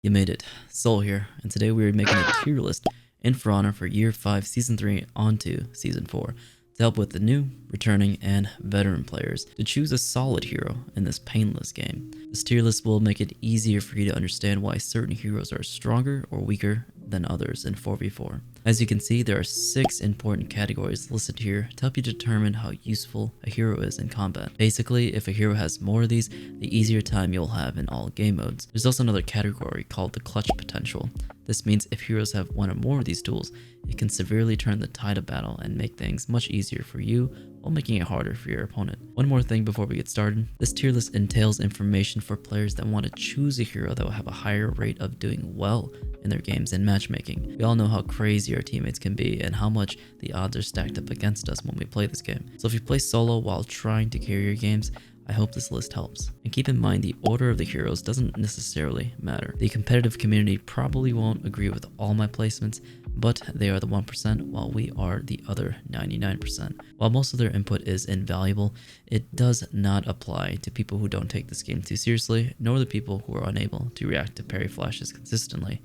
You made it. Sol here, and today we are making a tier list in For Honor for Year 5 Season 3 onto Season 4 to help with the new, returning, and veteran players to choose a solid hero in this painless game. This tier list will make it easier for you to understand why certain heroes are stronger or weaker than others in 4v4. As you can see, there are 6 important categories listed here to help you determine how useful a hero is in combat. Basically, if a hero has more of these, the easier time you'll have in all game modes. There's also another category called the clutch potential. This means if heroes have one or more of these tools, it can severely turn the tide of battle and make things much easier for you while making it harder for your opponent. One more thing before we get started, this tier list entails information for players that want to choose a hero that will have a higher rate of doing well in their games and matchmaking. We all know how crazy our teammates can be and how much the odds are stacked up against us when we play this game. So if you play solo while trying to carry your games, I hope this list helps. And keep in mind, the order of the heroes doesn't necessarily matter. The competitive community probably won't agree with all my placements, but they are the 1% while we are the other 99%. While most of their input is invaluable, it does not apply to people who don't take this game too seriously, nor the people who are unable to react to parry flashes consistently.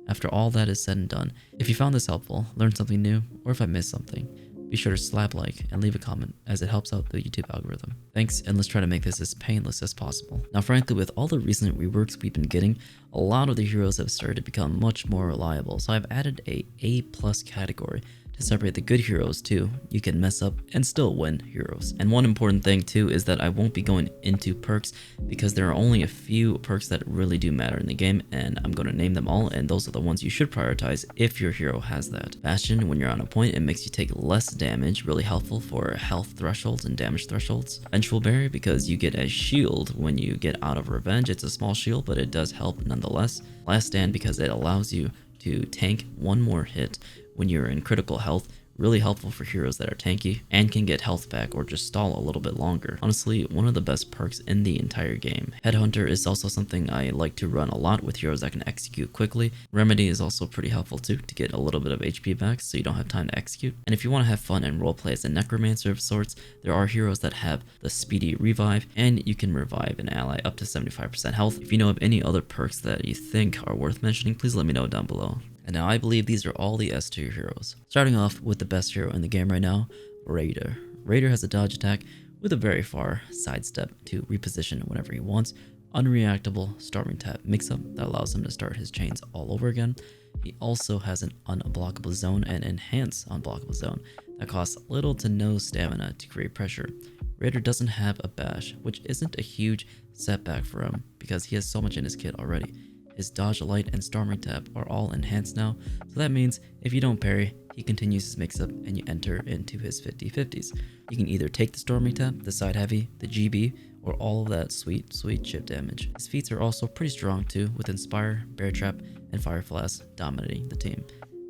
After all that is said and done, if you found this helpful, learned something new, or if I missed something, be sure to slap like and leave a comment as it helps out the YouTube algorithm. Thanks, and let's try to make this as painless as possible. Now frankly, with all the recent reworks we've been getting, a lot of the heroes have started to become much more reliable, so I've added a A+ category to separate the good heroes too. You can mess up and still win heroes. And one important thing too is that I won't be going into perks because there are only a few perks that really do matter in the game, and I'm going to name them all, and those are the ones you should prioritize if your hero has that. Bastion, when you're on a point, it makes you take less damage, really helpful for health thresholds and damage thresholds. Vengeful Barrier, because you get a shield when you get out of revenge. It's a small shield, but it does help nonetheless. Last Stand, because it allows you to tank one more hit when you're in critical health, really helpful for heroes that are tanky and can get health back or just stall a little bit longer. Honestly, one of the best perks in the entire game. Headhunter is also something I like to run a lot with heroes that can execute quickly. Remedy is also pretty helpful too, to get a little bit of HP back so you don't have time to execute. And if you want to have fun and roleplay as a necromancer of sorts, there are heroes that have the speedy revive, and you can revive an ally up to 75% health. If you know of any other perks that you think are worth mentioning, please let me know down below. And now I believe these are all the S tier heroes. Starting off with the best hero in the game right now, Raider. Raider has a dodge attack with a very far sidestep to reposition whenever he wants, unreactable storming tap mix-up that allows him to start his chains all over again. He also has an unblockable zone and enhanced unblockable zone that costs little to no stamina to create pressure. Raider doesn't have a bash, which isn't a huge setback for him because he has so much in his kit already. His dodge, light, and storming tap are all enhanced now, so that means if you don't parry, he continues his mix-up and you enter into his 50-50s. You can either take the storming tap, the side heavy, the GB, or all of that sweet chip damage. His feats are also pretty strong too, with Inspire, Bear Trap, and Fire Flask dominating the team.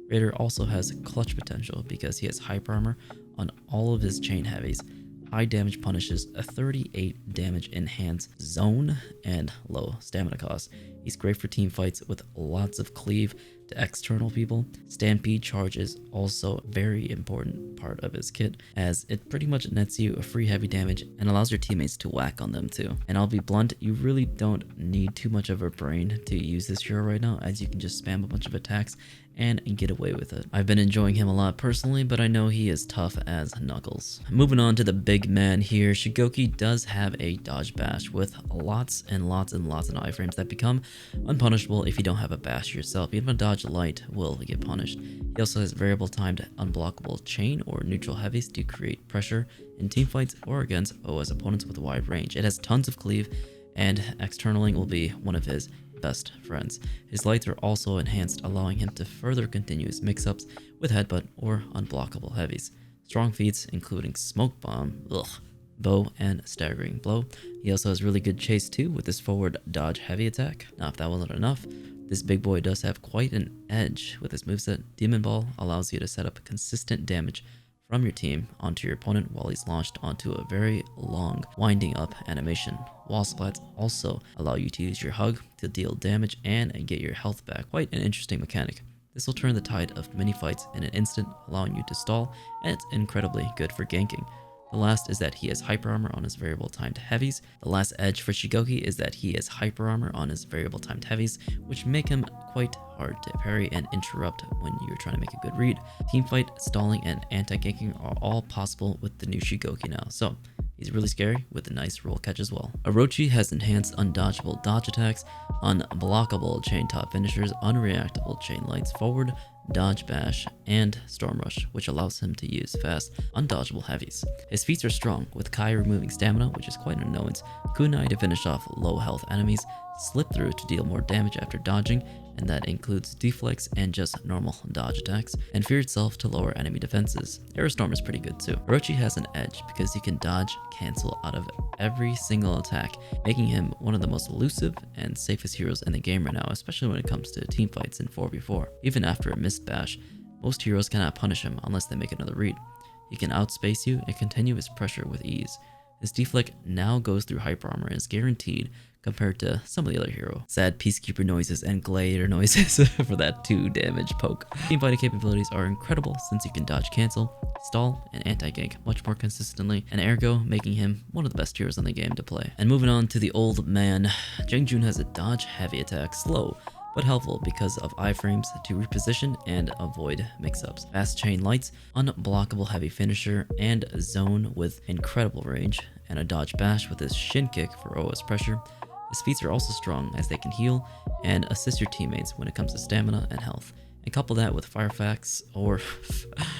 Raider also has clutch potential because he has hyper armor on all of his chain heavies. High damage punishes, a 38 damage enhanced zone, and low stamina cost. He's great for team fights with lots of cleave to external people. Stampede charge is also a very important part of his kit, as it pretty much nets you a free heavy damage and allows your teammates to whack on them too. And I'll be blunt, you really don't need too much of a brain to use this hero right now, as you can just spam a bunch of attacks and get away with it. I've been enjoying him a lot personally, but I know he is tough as Knuckles. Moving on to the big man here, Shigoki does have a dodge bash with lots and lots of iframes that become unpunishable if you don't have a bash yourself. Even a dodge light will get punished. He also has variable timed unblockable chain or neutral heavies to create pressure in teamfights or against OS opponents with a wide range. It has tons of cleave, and externaling will be one of his best friends. His lights are also enhanced, allowing him to further continue his mix-ups with headbutt or unblockable heavies. Strong feats including smoke bomb, bow, and staggering blow. He also has really good chase too with his forward dodge heavy attack. Now if that wasn't enough, this big boy does have quite an edge with his moveset. Demon Ball allows you to set up consistent damage from your team onto your opponent while he's launched onto a very long winding up animation. Wall splats also allow you to use your hug to deal damage and get your health back. Quite an interesting mechanic. This will turn the tide of many fights in an instant, allowing you to stall, and it's incredibly good for ganking. The last is that he has hyper armor on his variable timed heavies. The last edge for Shigoki is that he has hyper armor on his variable timed heavies, which make him quite hard to parry and interrupt when you're trying to make a good read. Teamfight, stalling, and anti-ganking are all possible with the new Shigoki now, so he's really scary with a nice roll catch as well. Orochi has enhanced undodgeable dodge attacks, unblockable chain top finishers, unreactable chain lights forward, dodge bash, and storm rush, which allows him to use fast, undodgeable heavies. His feats are strong, with Kai removing stamina, which is quite an annoyance, kunai to finish off low health enemies, slip through to deal more damage after dodging, and that includes deflects and just normal dodge attacks, and fear itself to lower enemy defenses. Aerostorm is pretty good too. Orochi has an edge because he can dodge cancel out of every single attack, making him one of the most elusive and safest heroes in the game right now, especially when it comes to team fights in 4v4. Even after a missed bash, most heroes cannot punish him unless they make another read. He can outspace you and continue his pressure with ease. His deflect now goes through hyper armor and is guaranteed compared to some of the other hero. Sad peacekeeper noises and gladiator noises for that 2 damage poke. Teamfighting capabilities are incredible since you can dodge cancel, stall, and anti-gank much more consistently, and ergo making him one of the best heroes in the game to play. And moving on to the old man, Jangjun has a dodge heavy attack, slow but helpful because of iframes to reposition and avoid mix-ups. Fast chain lights, unblockable heavy finisher, and zone with incredible range, and a dodge bash with his shin kick for OS pressure. His feats are also strong as they can heal and assist your teammates when it comes to stamina and health. And couple that with Fire Flask or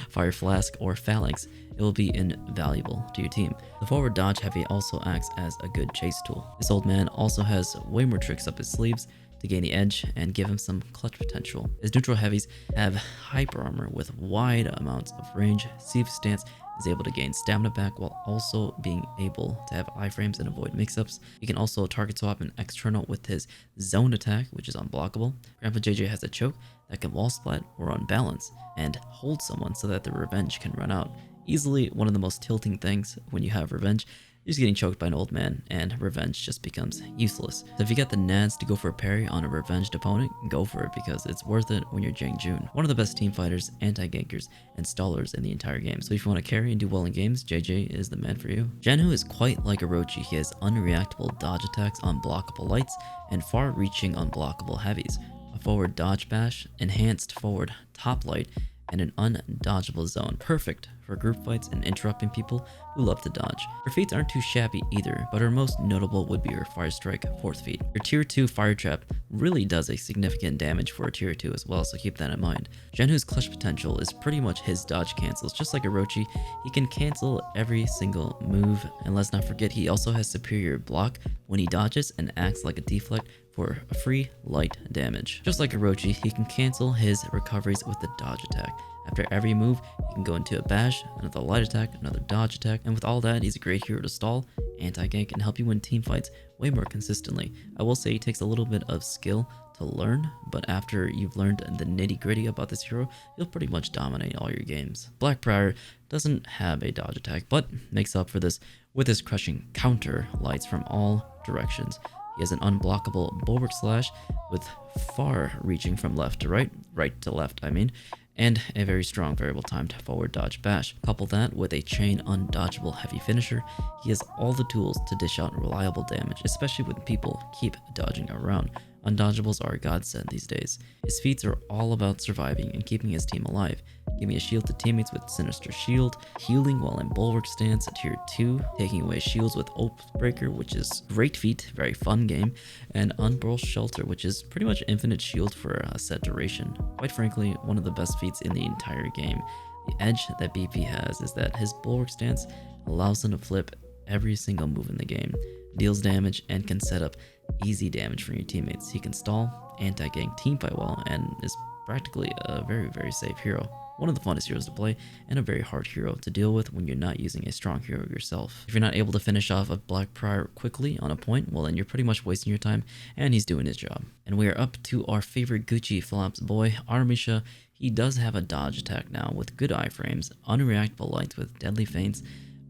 Fire Flask or Phalanx, it will be invaluable to your team. The forward dodge heavy also acts as a good chase tool. This old man also has way more tricks up his sleeves to gain the edge and give him some clutch potential. His neutral heavies have hyper armor with wide amounts of range. Sieve stance is able to gain stamina back while also being able to have iframes and avoid mix-ups. He can also target swap an external with his zone attack, which is unblockable. Grandpa JJ has a choke that can wall splat or unbalance and hold someone so that the revenge can run out. Easily one of the most tilting things when you have revenge. You're just getting choked by an old man, and revenge just becomes useless. So if you get the nads to go for a parry on a revenged opponent, go for it because it's worth it when you're Jangjun. One of the best team fighters, anti-gankers, and stallers in the entire game. So if you want to carry and do well in games, JJ is the man for you. Janhu is quite like Orochi. He has unreactable dodge attacks, unblockable lights, and far-reaching unblockable heavies. A forward dodge bash, enhanced forward top light, and an undodgeable zone. Perfect for group fights and interrupting people who love to dodge. Her feats aren't too shabby either, but her most notable would be her Fire Strike 4th feat. Her tier 2 Fire Trap really does a significant damage for a tier 2 as well, so keep that in mind. Janhu's clutch potential is pretty much his dodge cancels. Just like Orochi, he can cancel every single move, and let's not forget he also has superior block when he dodges and acts like a deflect for a free light damage. Just like Orochi, he can cancel his recoveries with the dodge attack. After every move, he can go into a bash, another light attack, another dodge attack, and with all that, he's a great hero to stall, anti-gank, and help you win team fights way more consistently. I will say it takes a little bit of skill to learn, but after you've learned the nitty-gritty about this hero, you'll pretty much dominate all your games. Black Prior doesn't have a dodge attack, but makes up for this with his crushing counter lights from all directions. He has an unblockable bulwark slash with far reaching from left to right to left I mean, and a very strong variable timed forward dodge bash. Couple that with a chain undodgeable heavy finisher, he has all the tools to dish out reliable damage, especially when people keep dodging around. Undodgeables are a godsend these days. His feats are all about surviving and keeping his team alive. Giving a shield to teammates with Sinister Shield, healing while in Bulwark stance at tier 2, taking away shields with Oathbreaker, which is great feat, very fun game, and Unburl Shelter, which is pretty much infinite shield for a set duration. Quite frankly, one of the best feats in the entire game. The edge that BP has is that his Bulwark stance allows him to flip every single move in the game, deals damage, and can set up easy damage for your teammates. He can stall, anti-gank, teamfight well, and is practically a very, very safe hero. One of the funnest heroes to play, and a very hard hero to deal with when you're not using a strong hero yourself. If you're not able to finish off a Black Prior quickly on a point, well then you're pretty much wasting your time, and he's doing his job. And we are up to our favorite Gucci Flops boy, Armisha. He does have a dodge attack now with good iframes, unreactable lights with deadly feints,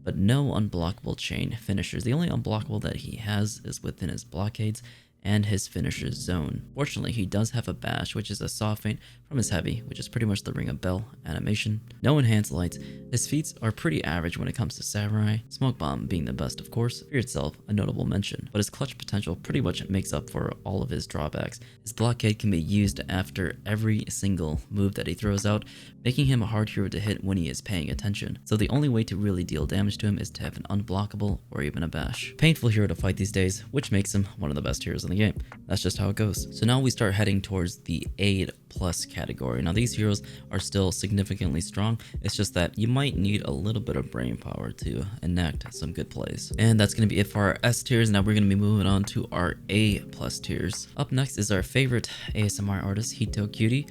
but no unblockable chain finishers. The only unblockable that he has is within his blockades, and his finisher's zone. Fortunately, he does have a bash, which is a soft feint from his heavy, which is pretty much the ring a bell animation. No enhanced lights. His feats are pretty average when it comes to samurai, smoke bomb being the best of course, fear itself a notable mention, but his clutch potential pretty much makes up for all of his drawbacks. His blockade can be used after every single move that he throws out, making him a hard hero to hit when he is paying attention. So the only way to really deal damage to him is to have an unblockable or even a bash. Painful hero to fight these days, which makes him one of the best heroes in the game. That's just how it goes. So now we start heading towards the aid plus category. Now these heroes are still significantly strong. It's just that you might need a little bit of brain power to enact some good plays. And that's going to be it for our S tiers. Now we're going to be moving on to our A plus tiers. Up next is our favorite ASMR artist, Hitokiri.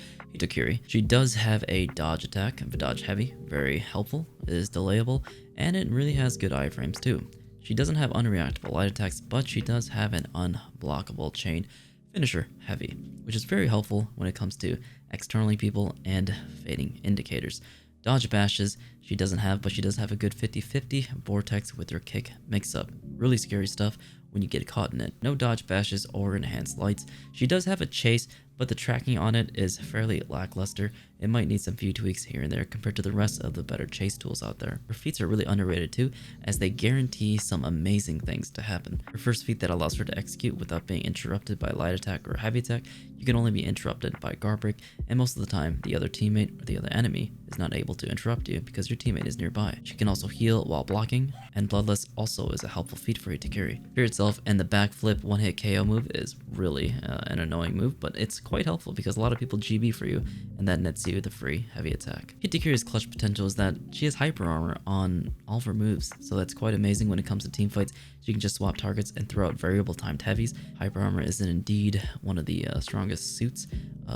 She does have a dodge attack, dodge heavy, very helpful, it is delayable, and it really has good iframes too. She doesn't have unreactable light attacks, but she does have an unblockable chain finisher heavy, which is very helpful when it comes to externally people and fading indicators. Dodge bashes she doesn't have, but she does have a good 50-50 vortex with her kick mix-up. Really scary stuff when you get caught in it. No dodge bashes or enhanced lights. She does have a chase, but the tracking on it is fairly lackluster. It might need some few tweaks here and there compared to the rest of the better chase tools out there. Her feats are really underrated too, as they guarantee some amazing things to happen. Her first feat that allows her to execute without being interrupted by light attack or heavy attack, you can only be interrupted by guard break, and most of the time the other teammate or the other enemy is not able to interrupt you because your teammate is nearby. She can also heal while blocking, and Bloodless also is a helpful feat for you to carry. Fear itself and the backflip one-hit KO move is really an annoying move, but it's quite helpful because a lot of people GB for you, and that nets you the free heavy attack. Hitokiri's clutch potential is that she has hyper armor on all of her moves, so that's quite amazing when it comes to team fights. You can just swap targets and throw out variable timed heavies. Hyper armor is indeed one of the strongest suits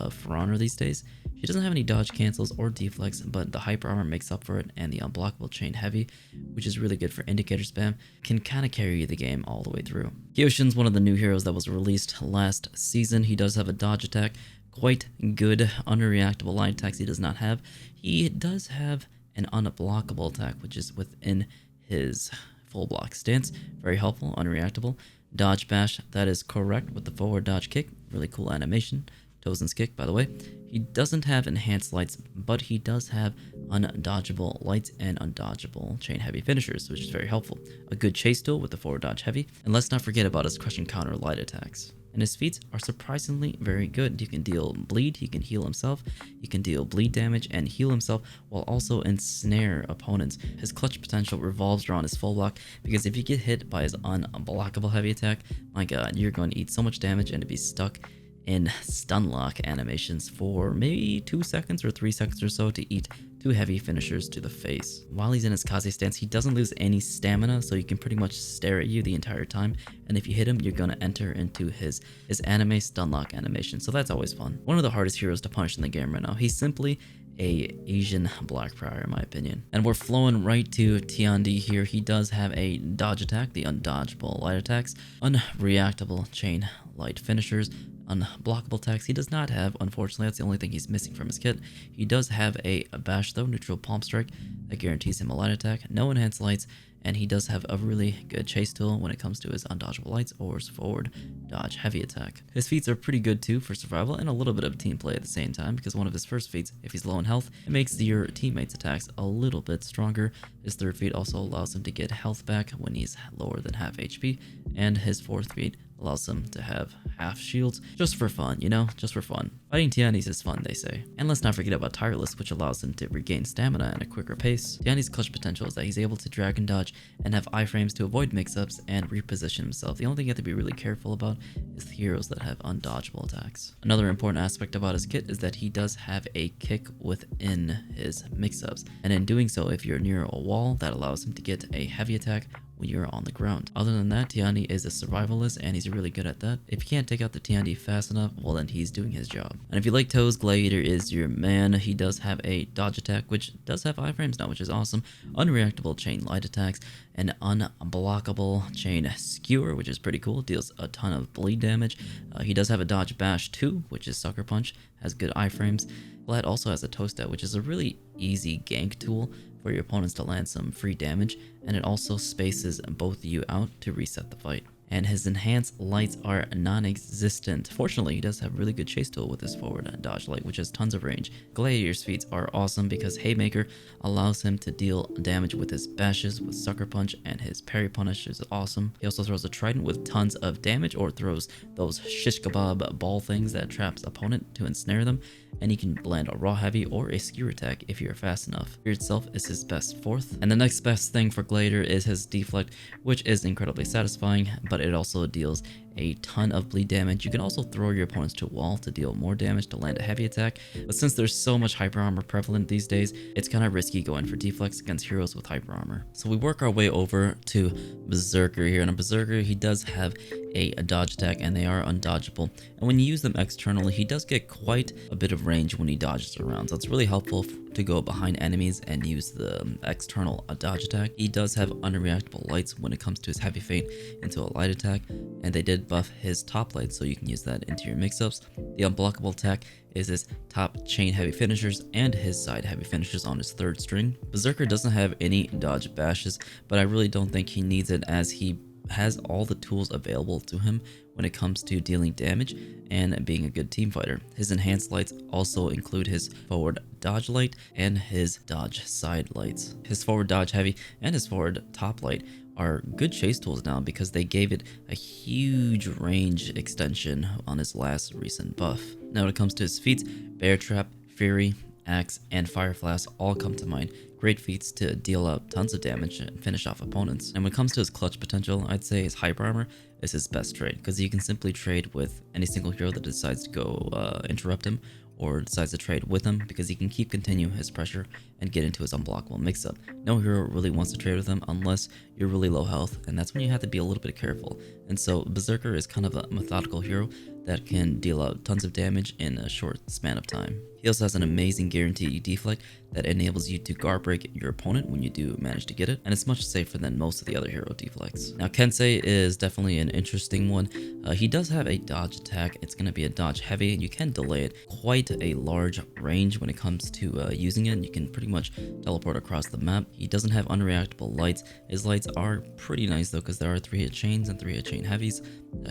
for honor these days. She doesn't have any dodge cancels or deflects, but the hyper armor makes up for it, and the unblockable chain heavy, which is really good for indicator spam, can kind of carry the game all the way through. Kyoshin's one of the new heroes that was released last season. He does have a dodge attack, quite good unreactable light attacks he does not have. He does have an unblockable attack, which is within his full block stance, very helpful, unreactable. Dodge bash, that is correct with the forward dodge kick, really cool animation. Tozen's kick, by the way. He doesn't have enhanced lights, but he does have undodgeable lights and undodgeable chain heavy finishers, which is very helpful. A good chase tool with the forward dodge heavy, and let's not forget about his crushing counter light attacks. And his feats are surprisingly very good. You can deal bleed, he can heal himself, he can deal bleed damage and heal himself while also ensnare opponents. His clutch potential revolves around his full block, because if you get hit by his unblockable heavy attack, my god, you're going to eat so much damage and to be stuck in stun lock animations for maybe 2 seconds or 3 seconds or so to eat 2 heavy finishers to the face. While he's in his Kaze stance, he doesn't lose any stamina, so he can pretty much stare at you the entire time, and if you hit him, you're gonna enter into his anime stun lock animation, so that's always fun. One of the hardest heroes to punish in the game right now. He's simply a Asian black prior in my opinion. And we're flowing right to Tiandi here. He does have a dodge attack, the undodgeable light attacks, unreactable chain light finishers, unblockable attacks. He does not have, unfortunately, that's the only thing he's missing from his kit. He does have a bash though, neutral palm strike, that guarantees him a light attack, no enhanced lights, and he does have a really good chase tool when it comes to his undodgeable lights or his forward dodge heavy attack. His feats are pretty good too for survival and a little bit of team play at the same time, because one of his first feats, if he's low in health, it makes your teammates' attacks a little bit stronger. His third feat also allows him to get health back when he's lower than half HP, and his fourth feat allows him to have half shields, just for fun, you know, just for fun. Fighting Tiandis is fun, they say. And let's not forget about Tierlist, which allows him to regain stamina at a quicker pace. Tiandi's clutch potential is that he's able to drag and dodge and have iframes to avoid mix-ups and reposition himself. The only thing you have to be really careful about is the heroes that have undodgeable attacks. Another important aspect about his kit is that he does have a kick within his mix-ups, and in doing so, if you're near a wall, that allows him to get a heavy attack when you're on the ground. Other than that, Tiandi is a survivalist, and he's really good at that. If you can't take out the Tiandi fast enough, well then he's doing his job. And if you like Toes, Gladiator is your man. He does have a dodge attack, which does have iframes now, which is awesome. Unreactable chain light attacks, an unblockable chain skewer, which is pretty cool, deals a ton of bleed damage. He does have a dodge bash too, which is sucker punch, has good iframes. Vlad also has a toast out, which is a really easy gank tool for your opponents to land some free damage, and it also spaces both of you out to reset the fight. and his enhanced lights are non-existent. Fortunately, he does have really good chase tool with his forward dodge light, which has tons of range. Gladiator's feats are awesome because Haymaker allows him to deal damage with his bashes with Sucker Punch, and his parry punish is awesome. He also throws a trident with tons of damage, or throws those shish kebab ball things that traps opponent to ensnare them, and he can land a raw heavy or a skewer attack if you're fast enough. Fear itself is his best fourth, and the next best thing for Gladiator is his deflect, which is incredibly satisfying, but it also deals a ton of bleed damage. You can also throw your opponents to a wall to deal more damage to land a heavy attack, but since there's so much hyper armor prevalent these days, it's kind of risky going for deflects against heroes with hyper armor. So we work our way over to Berserker here, and a Berserker, he does have a dodge attack, and they are undodgeable, and when you use them externally, he does get quite a bit of range when he dodges around, so it's really helpful to go behind enemies and use the external dodge attack. He does have unreactable lights when it comes to his heavy feint into a light attack, and they did buff his top light, so you can use that into your mix-ups. The unblockable attack is his top chain heavy finishers and his side heavy finishers on his third string. Berserker doesn't have any dodge bashes, but I really don't think he needs it, as he has all the tools available to him when it comes to dealing damage and being a good team fighter. His enhanced lights also include his forward dodge light and his dodge side lights. His forward dodge heavy and his forward top light are good chase tools now because they gave it a huge range extension on his last recent buff. Now when it comes to his feats, Bear Trap, Fury, Axe, and Fire Flask all come to mind. Great feats to deal out tons of damage and finish off opponents. And when it comes to his clutch potential, I'd say his hyper armor is his best trade, because you can simply trade with any single hero that decides to go interrupt him, or decides to trade with him, because he can continue his pressure and get into his unblockable mix-up. No hero really wants to trade with him unless you're really low health, and that's when you have to be a little bit careful. And so Berserker is kind of a methodical hero that can deal out tons of damage in a short span of time. He also has an amazing guarantee deflect that enables you to guard break your opponent when you do manage to get it, and it's much safer than most of the other hero deflects. Now Kensei is definitely an interesting one. He does have a dodge attack. It's going to be a dodge heavy, and you can delay it quite a large range when it comes to using it. You can pretty much teleport across the map. He doesn't have unreactable lights. His lights are pretty nice though, because there are 3-hit chains and 3-hit chain heavies.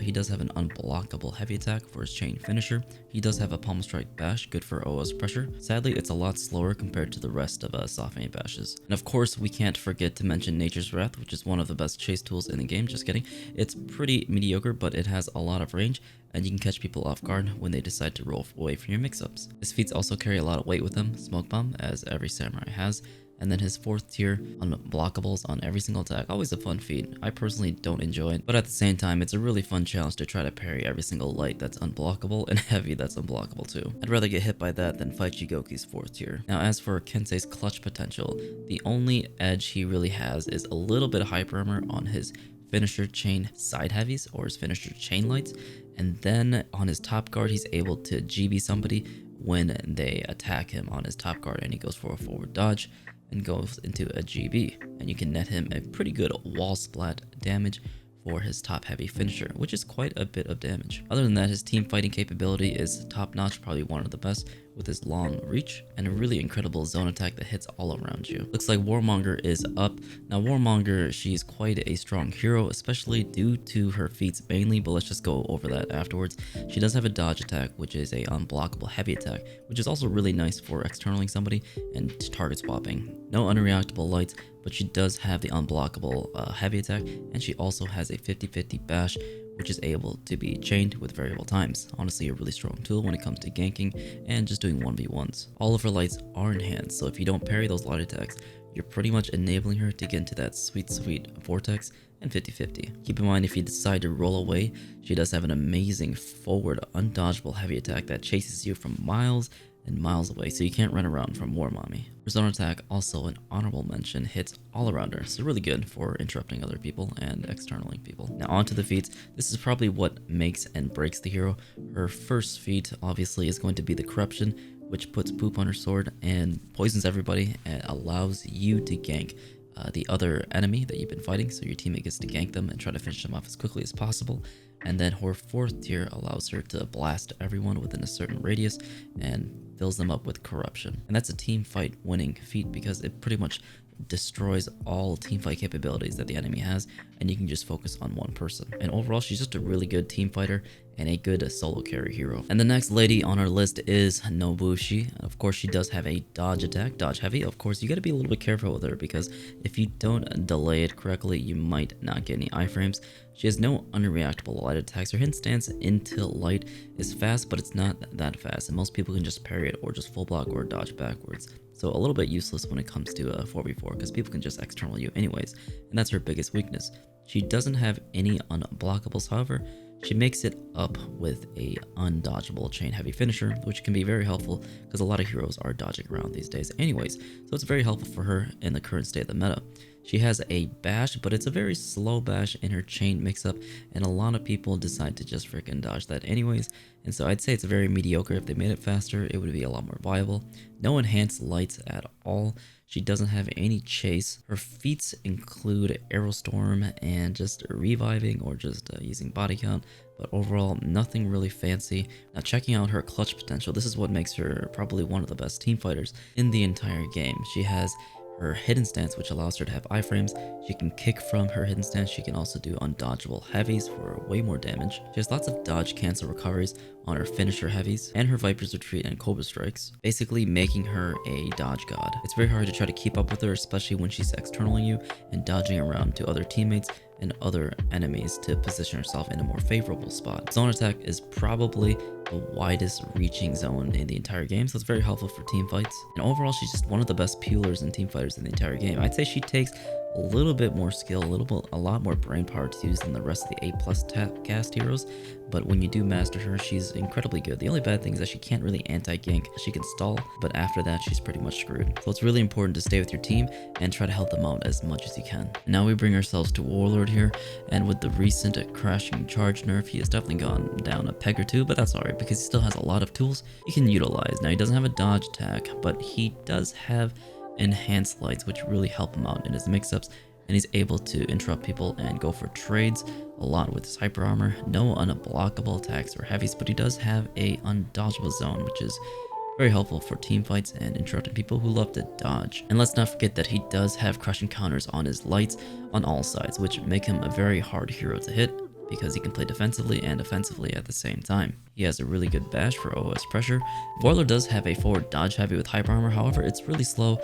He does have an unblockable heavy attack for his chain finisher. He does have a Palm Strike Bash, good for OS pressure. Sadly, it's a lot slower compared to the rest of Sofane Bashes. And of course, we can't forget to mention Nature's Wrath, which is one of the best chase tools in the game. Just kidding. It's pretty mediocre, but it has a lot of range, and you can catch people off guard when they decide to roll away from your mix-ups. His feats also carry a lot of weight with them, Smoke Bomb, as every samurai has, and then his 4th tier unblockables on every single attack. Always a fun feat. I personally don't enjoy it, but at the same time, it's a really fun challenge to try to parry every single light that's unblockable and heavy that's unblockable too. I'd rather get hit by that than fight Shigoki's 4th tier. Now as for Kensei's clutch potential, the only edge he really has is a little bit of hyper armor on his finisher chain side heavies, or his finisher chain lights, and then on his top guard he's able to GB somebody when they attack him on his top guard, and he goes for a forward dodge and goes into a GB, and you can net him a pretty good wall splat damage for his top heavy finisher, which is quite a bit of damage. Other than that, his team fighting capability is top notch, probably one of the best, with his long reach and a really incredible zone attack that hits all around you. Looks like Warmonger is up. Now Warmonger, she's quite a strong hero, especially due to her feats mainly, but let's just go over that afterwards. She does have a dodge attack, which is a unblockable heavy attack, which is also really nice for externaling somebody and target swapping. No unreactable lights, but she does have the unblockable heavy attack, and she also has a 50-50 bash, which is able to be chained with variable times. Honestly, a really strong tool when it comes to ganking and just doing 1v1s. All of her lights are enhanced, so if you don't parry those light attacks, you're pretty much enabling her to get into that sweet vortex and 50-50. Keep in mind, if you decide to roll away, she does have an amazing forward undodgeable heavy attack that chases you from miles and miles away, so you can't run around from War Mommy. Her zone attack, also an honorable mention, hits all around her, so really good for interrupting other people and externaling people. Now onto the feats. This is probably what makes and breaks the hero. Her first feat obviously is going to be the Corruption, which puts poop on her sword and poisons everybody and allows you to gank the other enemy that you've been fighting, so your teammate gets to gank them and try to finish them off as quickly as possible. And then her 4th tier allows her to blast everyone within a certain radius and fills them up with corruption. And that's a team fight winning feat because it pretty much destroys all teamfight capabilities that the enemy has, and you can just focus on one person. And overall, she's just a really good team fighter and a good solo carry hero. And the next lady on our list is Nobushi. Of course, she does have a dodge attack, dodge heavy. Of course, you got to be a little bit careful with her, because if you don't delay it correctly, you might not get any iframes. She has no unreactable light attacks. Her hidden stance into light is fast, but it's not that fast, and most people can just parry it or just full block or dodge backwards. So a little bit useless when it comes to a 4v4, because people can just external you anyways, and that's her biggest weakness. She doesn't have any unblockables, however. She makes it up with a undodgeable chain heavy finisher, which can be very helpful because a lot of heroes are dodging around these days anyways, so it's very helpful for her in the current state of the meta. She has a bash, but it's a very slow bash in her chain mix-up, and a lot of people decide to just freaking dodge that anyways, and so I'd say it's very mediocre. If they made it faster, it would be a lot more viable. No enhanced lights at all. She doesn't have any chase. Her feats include Arrow Storm and just reviving or just using body count, but overall nothing really fancy. Now, checking out her clutch potential, this is what makes her probably one of the best team fighters in the entire game. She has her hidden stance, which allows her to have iframes. She can kick from her hidden stance. She can also do undodgeable heavies for way more damage. She has lots of dodge cancel recoveries on her finisher heavies and her Viper's Retreat and Cobra Strikes, basically making her a dodge god. It's very hard to try to keep up with her, especially when she's externaling you and dodging around to other teammates and other enemies to position herself in a more favorable spot. Zone attack is probably the widest reaching zone in the entire game, so it's very helpful for team fights. And overall, she's just one of the best peelers and team fighters in the entire game. I'd say she takes a little bit more skill, a lot more brain power to use than the rest of the A+ cast heroes, but when you do master her, she's incredibly good. The only bad thing is that she can't really anti-gank. She can stall, but after that, she's pretty much screwed. So it's really important to stay with your team and try to help them out as much as you can. Now we bring ourselves to Warlord here, and with the recent crashing charge nerf, he has definitely gone down a peg or two, but that's alright because he still has a lot of tools he can utilize. Now he doesn't have a dodge attack, but he does have enhanced lights, which really help him out in his mix-ups, and he's able to interrupt people and go for trades a lot with his hyper armor. No unblockable attacks or heavies, but he does have a undodgeable zone, which is very helpful for team fights and interrupting people who love to dodge. And let's not forget that he does have crushing counters on his lights on all sides, which make him a very hard hero to hit, because he can play defensively and offensively at the same time. He has a really good bash for OS pressure. Warlord does have a forward dodge heavy with hyper armor, however it's really slow,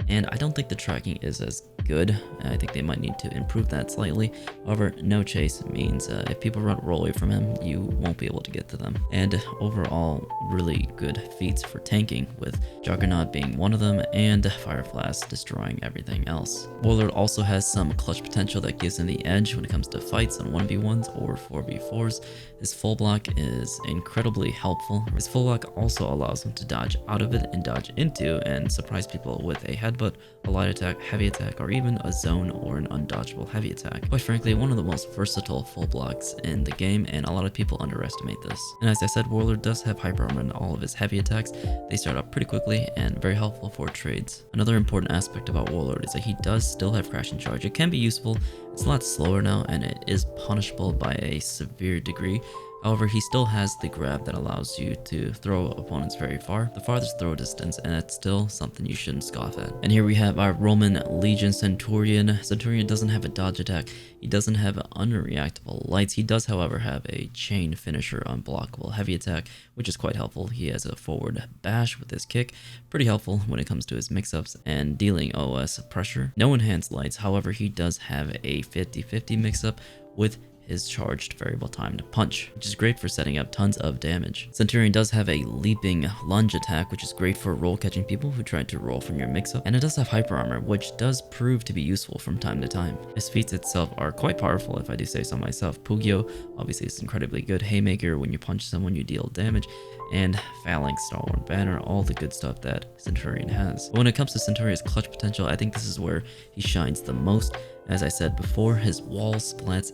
and I don't think the tracking is as good. I think they might need to improve that slightly. However, no chase means if people roll away from him, you won't be able to get to them. And overall, really good feats for tanking, with Juggernaut being one of them and Fire Blast destroying everything else. Warlord also has some clutch potential that gives him the edge when it comes to fights on 1v1s or 4v4s. His full block is incredibly helpful. His full block also allows him to dodge out of it and dodge into and surprise people with a headbutt, a light attack, heavy attack, or even a zone or an undodgeable heavy attack. Quite frankly, one of the most versatile full blocks in the game, and a lot of people underestimate this. And as I said, Warlord does have hyper armor in all of his heavy attacks. They start up pretty quickly and very helpful for trades. Another important aspect about Warlord is that he does still have crashing charge. It can be useful. It's a lot slower now, and it is punishable by a severe degree. However, he still has the grab that allows you to throw opponents very far, the farthest throw distance, and it's still something you shouldn't scoff at. And here we have our Roman Legion Centurion. Centurion doesn't have a dodge attack. He doesn't have unreactable lights. He does, however, have a chain finisher unblockable heavy attack, which is quite helpful. He has a forward bash with his kick, pretty helpful when it comes to his mix-ups and dealing OS pressure. No enhanced lights, however, he does have a 50-50 mix-up with his charged variable timed punch, which is great for setting up tons of damage. Centurion does have a leaping lunge attack, which is great for roll catching people who try to roll from your mix-up, and it does have hyper armor, which does prove to be useful from time to time. His feats itself are quite powerful, if I do say so myself. Pugyo obviously is incredibly good. Haymaker, when you punch someone you deal damage, and Phalanx, Stalwart Banner, all the good stuff that Centurion has. But when it comes to Centurion's clutch potential, I think this is where he shines the most. As I said before, his wall splats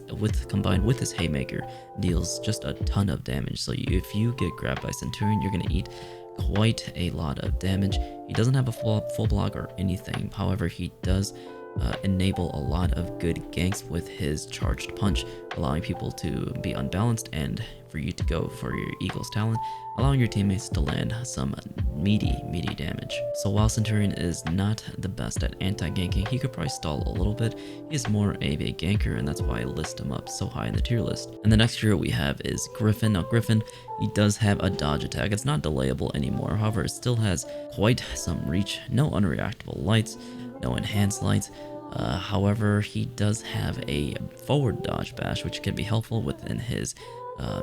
combined with his Haymaker deals just a ton of damage. So if you get grabbed by Centurion, you're going to eat quite a lot of damage. He doesn't have a full block or anything. However, he does enable a lot of good ganks with his charged punch, allowing people to be unbalanced and for you to go for your Eagle's Talon, allowing your teammates to land some meaty damage. So while Centurion is not the best at anti-ganking, he could probably stall a little bit. He's more of a ganker, and that's why I list him up so high in the tier list. And the next hero we have is Griffin. Now Griffin, he does have a dodge attack. It's not delayable anymore. However, it still has quite some reach, no unreactable lights, no enhanced lights. However, he does have a forward dodge bash, which can be helpful within his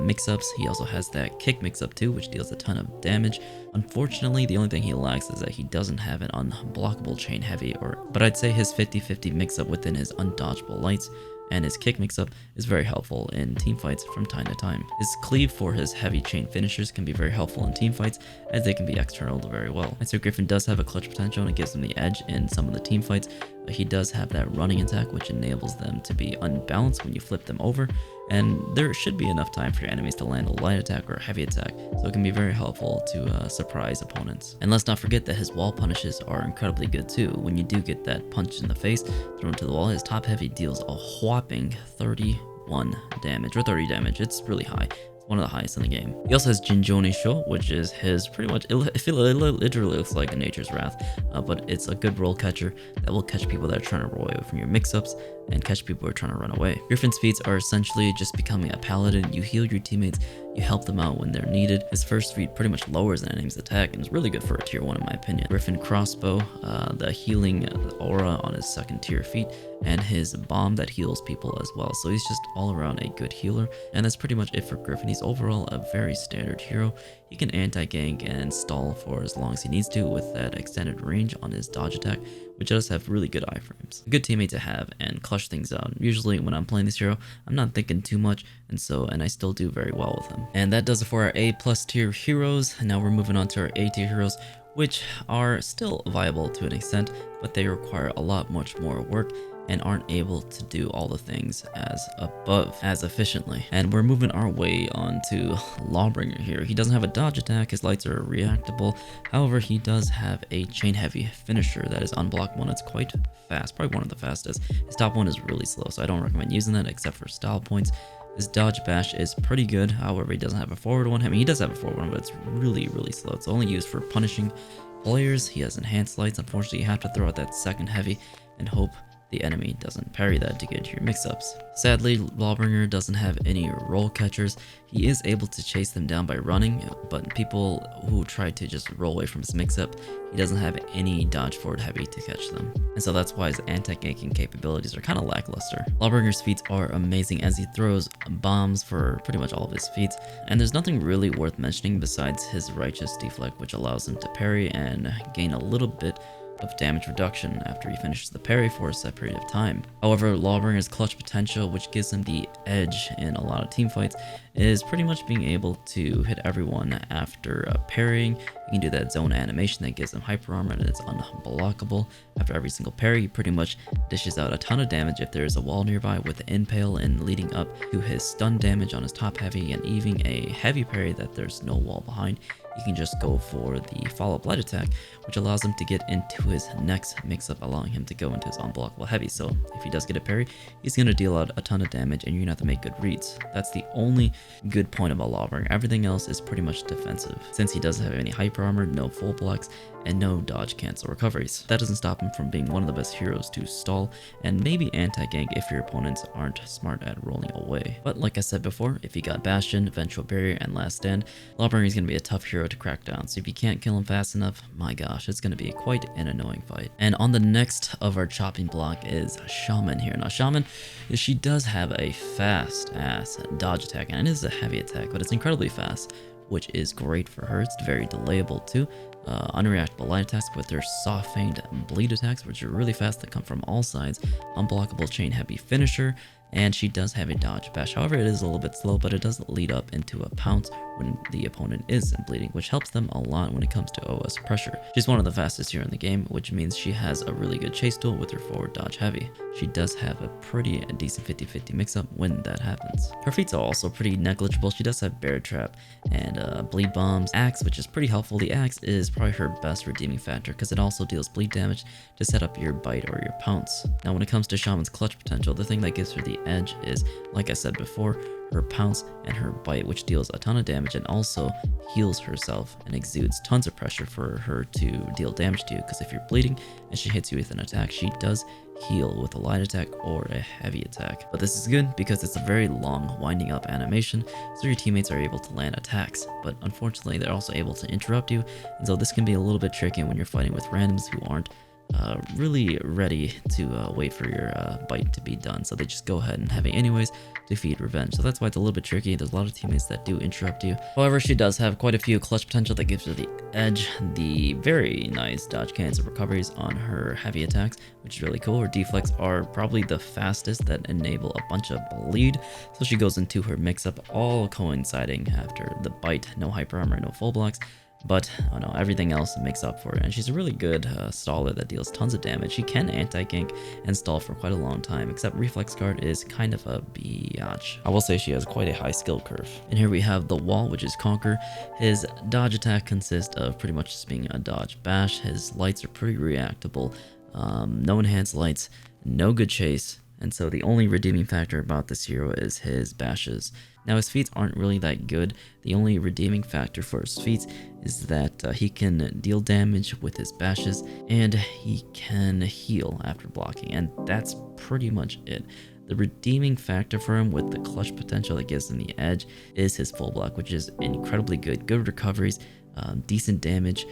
mix-ups. He also has that kick mix-up too, which deals a ton of damage. Unfortunately, the only thing he lacks is that he doesn't have an unblockable chain heavy, but I'd say his 50-50 mix-up within his undodgeable lights and his kick mix-up is very helpful in teamfights from time to time. His cleave for his heavy chain finishers can be very helpful in teamfights, as they can be external very well. I'd say Griffin does have a clutch potential and it gives him the edge in some of the teamfights. He does have that running attack, which enables them to be unbalanced when you flip them over, and there should be enough time for your enemies to land a light attack or a heavy attack, so it can be very helpful to surprise opponents. And let's not forget that his wall punishes are incredibly good too. When you do get that punch in the face thrown to the wall, his top heavy deals a whopping 31 damage, or 30 damage. It's really high. One of the highest in the game. He also has Jinjoni Sho, which is his pretty much, it literally looks like a Nature's Wrath, but it's a good roll catcher that will catch people that are trying to roll away from your mix-ups and catch people who are trying to run away. Griffin's feats are essentially just becoming a paladin. You heal your teammates, you help them out when they're needed. His first feat pretty much lowers an enemy's attack and is really good for a tier 1 in my opinion. Griffin Crossbow, the healing aura on his second tier feat, and his bomb that heals people as well. So he's just all around a good healer, and that's pretty much it for Griffin. He's overall a very standard hero. He can anti-gank and stall for as long as he needs to with that extended range on his dodge attack, which does have really good iframes. A good teammate to have and clutch things out. Usually when I'm playing this hero, I'm not thinking too much, and I still do very well with him. And that does it for our A+ tier heroes. And now we're moving on to our A tier heroes, which are still viable to an extent, but they require a lot much more work and aren't able to do all the things as efficiently. And we're moving our way on to Lawbringer here. He doesn't have a dodge attack, his lights are reactable. However, he does have a chain heavy finisher that is unblockable and it's quite fast, probably one of the fastest. His top one is really slow, so I don't recommend using that except for style points. His dodge bash is pretty good, however, he doesn't have a forward one. I mean, he does have a forward one, but it's really slow. It's only used for punishing players. He has enhanced lights. Unfortunately, you have to throw out that second heavy and hope the enemy doesn't parry that to get into your mix-ups. Sadly, Lawbringer doesn't have any roll catchers. He is able to chase them down by running, but people who try to just roll away from his mix-up, he doesn't have any dodge forward heavy to catch them. And so that's why his anti-ganking capabilities are kind of lackluster. Lawbringer's feats are amazing as he throws bombs for pretty much all of his feats, and there's nothing really worth mentioning besides his righteous deflect, which allows him to parry and gain a little bit of damage reduction after he finishes the parry for a set period of time. However, Lawbringer's clutch potential, which gives him the edge in a lot of team fights, is pretty much being able to hit everyone after parrying. He can do that zone animation that gives him hyper armor and it's unblockable. After every single parry, he pretty much dishes out a ton of damage if there is a wall nearby with the impale, and leading up to his stun damage on his top heavy and even a heavy parry that there's no wall behind. He can just go for the follow-up light attack, which allows him to get into his next mix-up, allowing him to go into his unblockable heavy. So if he does get a parry, he's going to deal out a ton of damage and you're going to have to make good reads. That's the only good point about Lawbringer. Everything else is pretty much defensive, since he doesn't have any hyper armor, no full blocks, and no dodge cancel recoveries. That doesn't stop him from being one of the best heroes to stall and maybe anti-gank if your opponents aren't smart at rolling away. But like I said before, if you got Bastion, Vengeful Barrier, and Last Stand, Lawbringer is going to be a tough hero to crack down. So if you can't kill him fast enough, my gosh, it's going to be quite an annoying fight. And on the next of our chopping block is Shaman here. Now Shaman, she does have a fast ass dodge attack, and it is a heavy attack, but it's incredibly fast, which is great for her. It's very delayable too. Unreactable light attacks with their soft feigned bleed attacks, which are really fast, that come from all sides. Unblockable chain heavy finisher and she does have a dodge bash. However, it is a little bit slow, but it does lead up into a pounce when the opponent is bleeding, which helps them a lot when it comes to OS pressure. She's one of the fastest here in the game, which means she has a really good chase tool with her forward dodge heavy. She does have a pretty decent 50-50 mix-up when that happens. Her feats are also pretty negligible. She does have bear trap and bleed bombs, axe, which is pretty helpful. The axe is probably her best redeeming factor because it also deals bleed damage to set up your bite or your pounce. Now when it comes to Shaman's clutch potential, the thing that gives her the edge is, like I said before, her pounce and her bite, which deals a ton of damage and also heals herself and exudes tons of pressure for her to deal damage to you, because if you're bleeding and she hits you with an attack, she does heal with a light attack or a heavy attack. But this is good because it's a very long winding up animation, so your teammates are able to land attacks, but unfortunately they're also able to interrupt you, and so this can be a little bit tricky when you're fighting with randoms who aren't really ready to wait for your bite to be done, so they just go ahead and have it anyways to feed revenge. So that's why it's a little bit tricky. There's a lot of teammates that do interrupt you. However, she does have quite a few clutch potential that gives her the edge, the very nice dodge cancel recoveries on her heavy attacks, which is really cool. Her deflects are probably the fastest that enable a bunch of bleed, so she goes into her mix-up, all coinciding after the bite. No hyper armor, no full blocks, but oh no, everything else makes up for it, and she's a really good staller that deals tons of damage. She can anti-gank and stall for quite a long time, except Reflex Guard is kind of a biatch. I will say she has quite a high skill curve. And here we have the Wall, which is Conquer. His dodge attack consists of pretty much just being a dodge bash. His lights are pretty reactable, no enhanced lights, no good chase, and so the only redeeming factor about this hero is his bashes. Now his feats aren't really that good. The only redeeming factor for his feats is that he can deal damage with his bashes and he can heal after blocking, and that's pretty much it. The redeeming factor for him with the clutch potential that gives him the edge is his full block, which is incredibly good. Good recoveries, decent damage.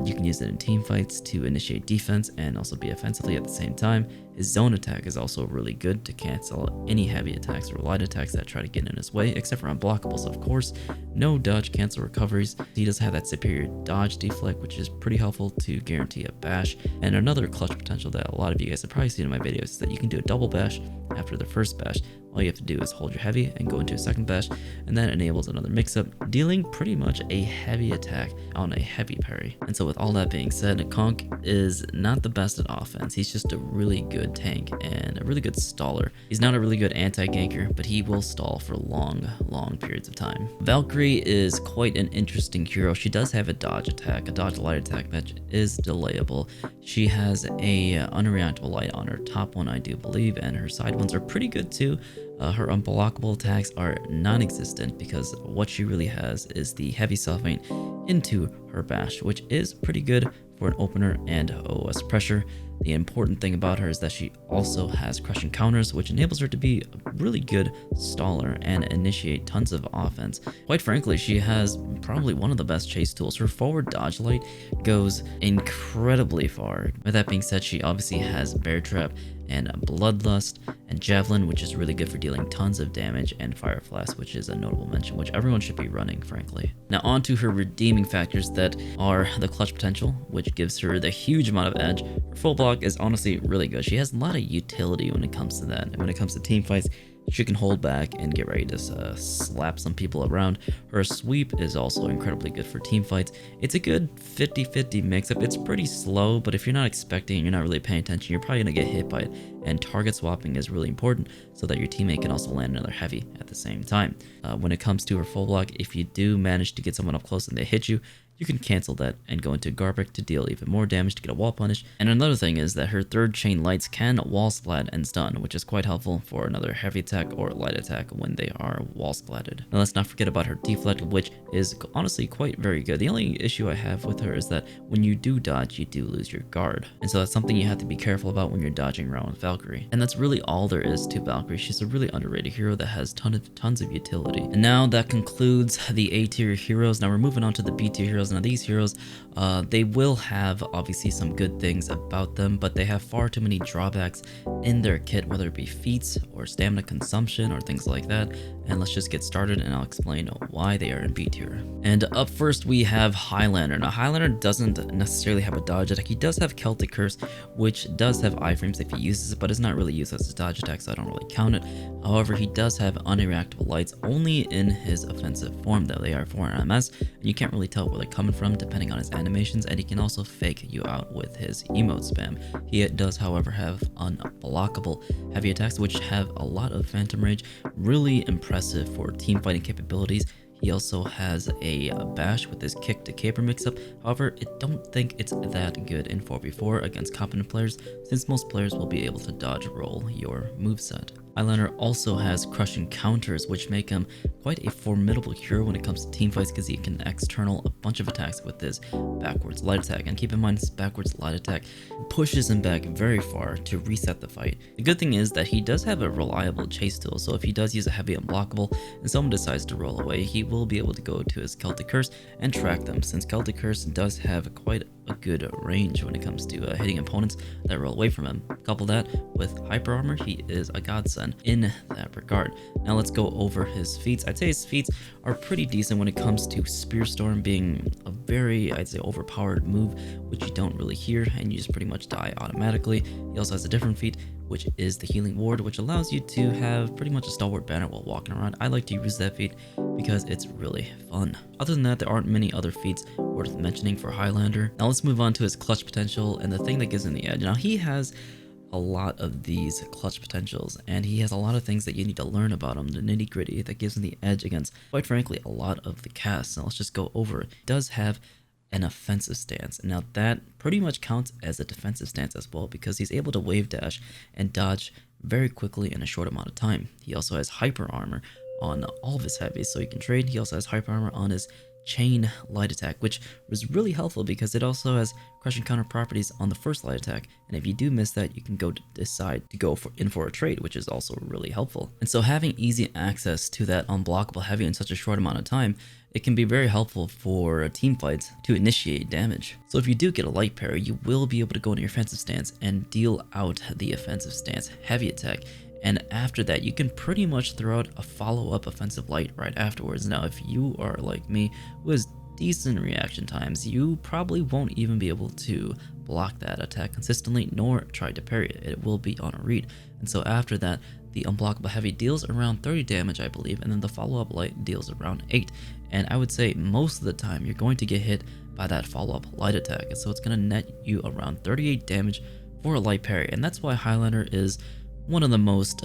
You can use it in team fights to initiate defense and also be offensively at the same time. His zone attack is also really good to cancel any heavy attacks or light attacks that try to get in his way, except for unblockables, of course. No dodge cancel recoveries. He does have that superior dodge deflect, which is pretty helpful to guarantee a bash. And another clutch potential that a lot of you guys have probably seen in my videos is that you can do a double bash after the first bash. All you have to do is hold your heavy and go into a second bash, and that enables another mix-up, dealing pretty much a heavy attack on a heavy parry. And so with all that being said, Conk is not the best at offense. He's just a really good tank and a really good staller. He's not a really good anti-ganker, but he will stall for long periods of time. Valkyrie is quite an interesting hero. She does have a dodge attack, a dodge light attack that is delayable. She has a unreactable light on her top one, I do believe, and her side ones are pretty good too. Her unblockable attacks are non-existent because what she really has is the heavy self-feint into her bash, which is pretty good for an opener and OS pressure. The important thing about her is that she also has crushing counters, which enables her to be a really good staller and initiate tons of offense. Quite frankly, she has probably one of the best chase tools. Her forward dodge light goes incredibly far. With that being said, she obviously has bear trap and bloodlust and javelin, which is really good for dealing tons of damage, and fire flask, which is a notable mention, which everyone should be running, frankly. Now on to her redeeming factors that are the clutch potential, which gives her the huge amount of edge. Her full block is honestly really good. She has a lot of utility when it comes to that, and when it comes to team fights, she can hold back and get ready to slap some people around. Her sweep is also incredibly good for team fights. It's a good 50-50 mix-up. It's pretty slow, but if you're not expecting and you're not really paying attention, you're probably going to get hit by it. And target swapping is really important so that your teammate can also land another heavy at the same time. When it comes to her full block, if you do manage to get someone up close and they hit you, you can cancel that and go into Garbic to deal even more damage to get a wall punish. And another thing is that her third chain lights can wall splat and stun, which is quite helpful for another heavy attack or light attack when they are wall splatted. Now let's not forget about her deflect, which is honestly quite very good. The only issue I have with her is that when you do dodge, you do lose your guard. And so that's something you have to be careful about when you're dodging around with Valkyrie. And that's really all there is to Valkyrie. She's a really underrated hero that has tons of utility. And now that concludes the A tier heroes. Now we're moving on to the B tier heroes. Now these heroes, they will have obviously some good things about them, but they have far too many drawbacks in their kit, whether it be feats or stamina consumption or things like that. and let's just get started and I'll explain why they are in B tier. And up first we have Highlander. Now Highlander doesn't necessarily have a dodge attack. He does have Celtic Curse, which does have iframes if he uses it, but it's not really used as a dodge attack, so I don't really count it. However, he does have unreactable lights only in his offensive form though. They are 4 MS, and you can't really tell where they're coming from depending on his animations, and he can also fake you out with his emote spam. He does, however, have unblockable heavy attacks, which have a lot of Phantom Rage, really impressive for team fighting capabilities. He also has a bash with his kick to caper mix-up. However, I don't think it's that good in 4v4 against competent players, since most players will be able to dodge roll your moveset. Highlander also has crushing counters, which make him quite a formidable hero when it comes to team fights, because he can external a bunch of attacks with his backwards light attack. And keep in mind, his backwards light attack pushes him back very far to reset the fight. The good thing is that he does have a reliable chase tool, so if he does use a heavy unblockable and someone decides to roll away, he will be able to go to his Celtic Curse and track them, since Celtic Curse does have quite a good range when it comes to hitting opponents that roll away from him. Couple that with hyper armor, he is a godsend in that regard. Now let's go over his feats. I'd say his feats are pretty decent when it comes to Spear Storm being a very, I'd say, overpowered move, which you don't really hear and you just pretty much die automatically. He also has a different feat, which is the Healing Ward, which allows you to have pretty much a stalwart banner while walking around. I like to use that feat because it's really fun. Other than that, there aren't many other feats worth mentioning for Highlander. Now let's move on to his clutch potential and the thing that gives him the edge. Now he has a lot of these clutch potentials, and he has a lot of things that you need to learn about him, the nitty gritty that gives him the edge against, quite frankly, a lot of the casts. Now let's just go over it. He does have an offensive stance. Now that pretty much counts as a defensive stance as well, because he's able to wave dash and dodge very quickly in a short amount of time. He also has hyper armor on all of his heavies, so he can trade. He also has hyper armor on his chain light attack, which was really helpful because it also has crushing counter properties on the first light attack, and if you do miss that, you can go to decide to go in for a trade, which is also really helpful. And so having easy access to that unblockable heavy in such a short amount of time, it can be very helpful for team fights to initiate damage. So if you do get a light parry, you will be able to go into your offensive stance and deal out the offensive stance heavy attack. And after that, you can pretty much throw out a follow-up offensive light right afterwards. Now, if you are like me, who has decent reaction times, you probably won't even be able to block that attack consistently, nor try to parry it. It will be on a read. And so after that, the unblockable heavy deals around 30 damage, I believe, and then the follow-up light deals around 8. And I would say most of the time, you're going to get hit by that follow-up light attack. And so it's going to net you around 38 damage for a light parry. And that's why Highlander is one of the most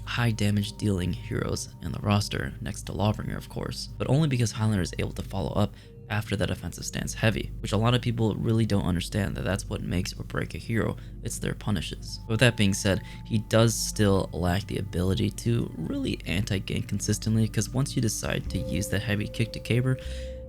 high damage dealing heroes in the roster, next to Lawbringer of course, but only because Highlander is able to follow up after that offensive stance heavy, which a lot of people really don't understand, that that's what makes or break a hero, it's their punishes. But with that being said, he does still lack the ability to really anti-gank consistently, because once you decide to use that heavy kick to caper,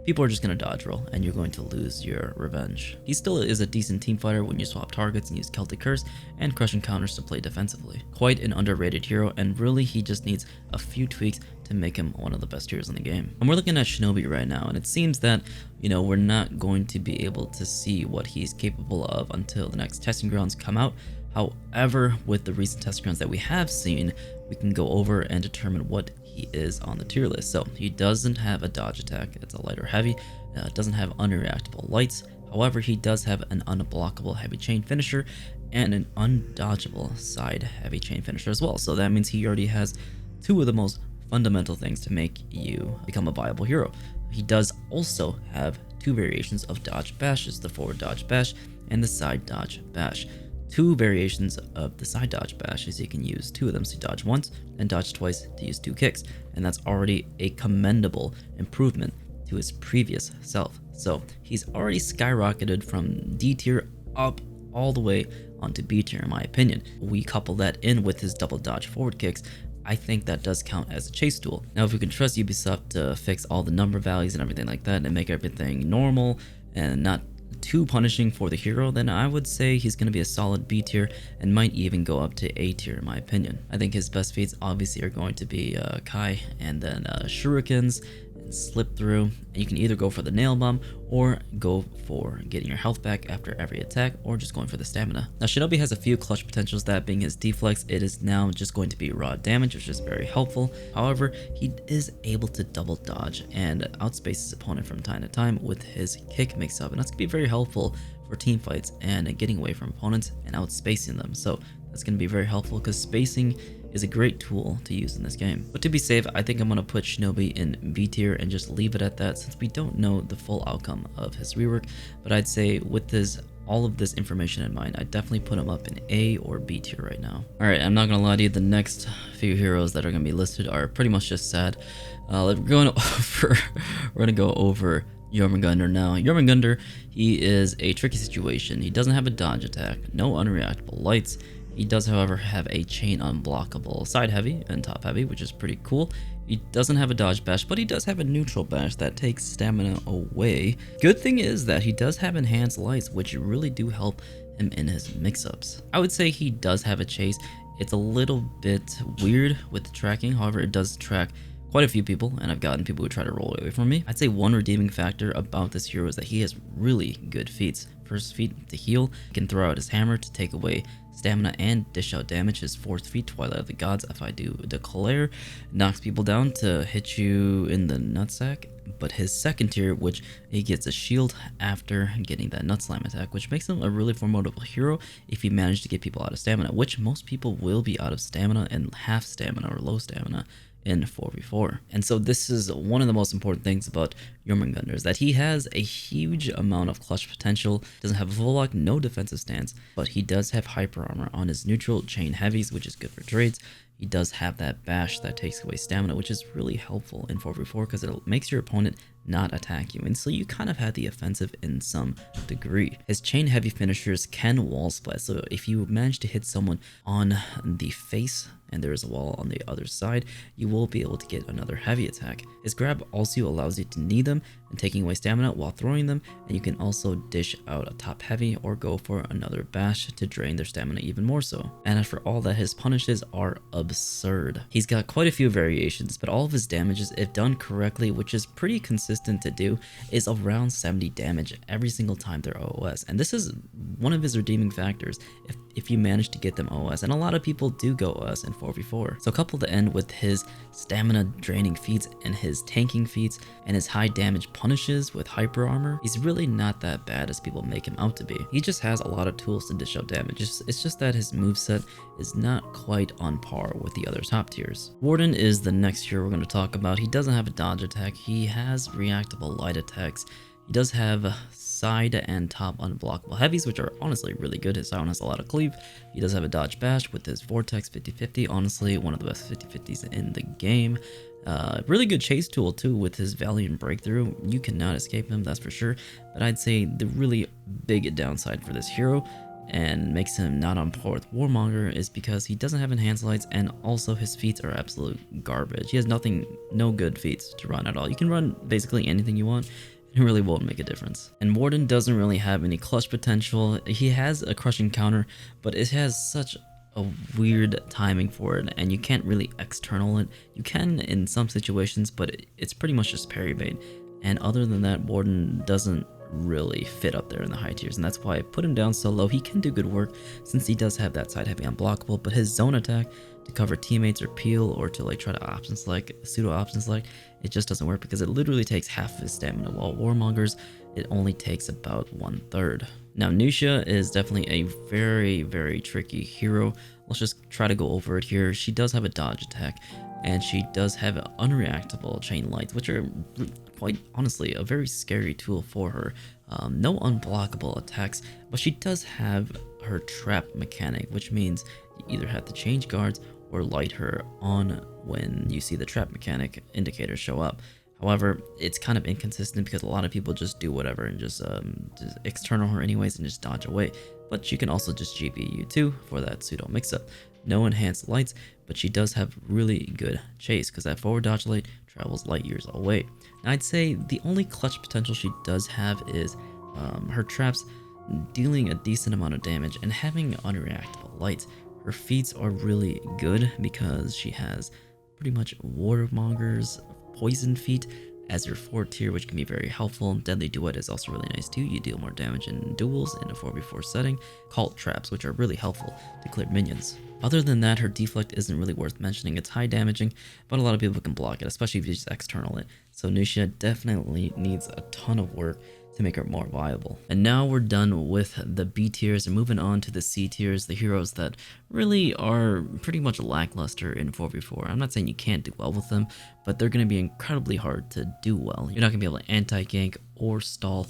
people are just going to dodge roll and you're going to lose your revenge. He still is a decent team fighter when you swap targets and use Celtic Curse and crushing counters to play defensively. Quite an underrated hero, and really he just needs a few tweaks to make him one of the best heroes in the game. And we're looking at Shinobi right now, and it seems that, you know, we're not going to be able to see what he's capable of until the next testing grounds come out. However, with the recent testing grounds that we have seen, we can go over and determine what he is on the tier list. So he doesn't have a dodge attack, it's a light or heavy, doesn't have unreactable lights. However, he does have an unblockable heavy chain finisher and an undodgeable side heavy chain finisher as well. So that means he already has two of the most fundamental things to make you become a viable hero. He does also have two variations of dodge bashes, the forward dodge bash and the side dodge bash. Two variations of the side dodge bashes, you can use two of them to dodge once and dodge twice to use two kicks, and that's already a commendable improvement to his previous self. So he's already skyrocketed from D tier up all the way onto B tier in my opinion. We couple that in with his double dodge forward kicks, I think that does count as a chase tool. Now if we can trust Ubisoft to fix all the number values and everything like that and make everything normal and not too punishing for the hero, then I would say he's going to be a solid B tier and might even go up to A tier in my opinion. I think his best feats obviously are going to be Kai and then shurikens, slip through, and you can either go for the nail bomb or go for getting your health back after every attack, or just going for the stamina. Now Shinobi has a few clutch potentials, that being his deflex. It is now just going to be raw damage, which is very helpful. However, he is able to double dodge and outspace his opponent from time to time with his kick mix up, and that's gonna be very helpful for team fights and getting away from opponents and outspacing them. So that's going to be very helpful because spacing is a great tool to use in this game. But to be safe, I think I'm going to put Shinobi in B tier and just leave it at that, since we don't know the full outcome of his rework. But I'd say with this, all of this information in mind, I'd definitely put him up in A or B tier right now. Alright, I'm not going to lie to you, the next few heroes that are going to be listed are pretty much just sad. We're going to go over Jormungandr now. Jormungandr, he is a tricky situation. He doesn't have a dodge attack, no unreactable lights. He does, however, have a chain unblockable side heavy and top heavy, which is pretty cool. He doesn't have a dodge bash, but he does have a neutral bash that takes stamina away. Good thing is that he does have enhanced lights, which really do help him in his mix-ups. I would say he does have a chase. It's a little bit weird with the tracking, however, it does track quite a few people, and I've gotten people who try to roll away from me. I'd say one redeeming factor about this hero is that he has really good feats. First feat to heal, he can throw out his hammer to take away stamina and dish out damage. His fourth feat, Twilight of the Gods, if I do declare, knocks people down to hit you in the nutsack. But his second tier, which he gets a shield after getting that nut slam attack, which makes him a really formidable hero if you manage to get people out of stamina, which most people will be out of stamina and half stamina or low stamina in 4v4. And so this is one of the most important things about Jormungandr, is that he has a huge amount of clutch potential. Doesn't have a full lock, no defensive stance, but he does have hyper armor on his neutral chain heavies, which is good for trades. He does have that bash that takes away stamina, which is really helpful in 4v4 because it makes your opponent not attack you, and so you kind of have the offensive in some degree. His chain heavy finishers can wall splat, so if you manage to hit someone on the face and there is a wall on the other side, you will be able to get another heavy attack. His grab also allows you to knee them and taking away stamina while throwing them, and you can also dish out a top heavy or go for another bash to drain their stamina even more so. And as for all that, his punishes are absurd. He's got quite a few variations, but all of his damages, if done correctly, which is pretty consistent to do, is around 70 damage every single time they're OOS. And this is one of his redeeming factors if you manage to get them OOS, and a lot of people do go OOS in 4v4. So couple the end with his stamina draining feats and his tanking feats and his high damage punishes with hyper armor, he's really not that bad as people make him out to be. He just has a lot of tools to dish out damage. It's just that his moveset is not quite on par with the other top tiers. Warden is the next hero we're going to talk about. He doesn't have a dodge attack. He has reactable light attacks. He does have side and top unblockable heavies, which are honestly really good. His side one has a lot of cleave. He does have a dodge bash with his vortex 50-50. Honestly, one of the best 50-50s in the game. Really good chase tool too with his Valiant Breakthrough. You cannot escape him, that's for sure. But I'd say the really big downside for this hero and makes him not on par with Warmonger is because he doesn't have enhanced lights, and also his feats are absolute garbage. He has no good feats to run at all. You can run basically anything you want. It really won't make a difference. And Warden doesn't really have any clutch potential. He has a crushing counter, but it has such a weird timing for it, and you can't really external it. You can in some situations, but it's pretty much just parry bait. And other than that, Warden doesn't really fit up there in the high tiers, and that's why I put him down so low. He can do good work since he does have that side heavy unblockable, but his zone attack to cover teammates or peel or to like try to option select, pseudo option select, it just doesn't work because it literally takes half of his stamina, while Warmonger's it only takes about 1/3. Now Nusha is definitely a very tricky hero. Let's just try to go over it here. She does have a dodge attack, and she does have unreactable chain lights, which are quite honestly a very scary tool for her. No unblockable attacks, but she does have her trap mechanic, which means you either have to change guards or light her on when you see the trap mechanic indicator show up. However, it's kind of inconsistent because a lot of people just do whatever and just external her anyways and just dodge away. But you can also just GPU too for that pseudo mix-up. No enhanced lights, but she does have really good chase because that forward dodge light travels light years away. Now I'd say the only clutch potential she does have is her traps dealing a decent amount of damage and having unreactable lights. Her feats are really good because she has pretty much Warmonger's poison feat as your 4th tier, which can be very helpful. Deadly Duet is also really nice too. You deal more damage in duels in a 4v4 setting. Cult Traps, which are really helpful to clear minions. Other than that, her deflect isn't really worth mentioning. It's high damaging, but a lot of people can block it, especially if you just external it. So Nushia definitely needs a ton of work to make her more viable. And now we're done with the B tiers and moving on to the C tiers, the heroes that really are pretty much lackluster in 4v4. I'm not saying you can't do well with them, but they're going to be incredibly hard to do well. You're not going to be able to anti-gank or stall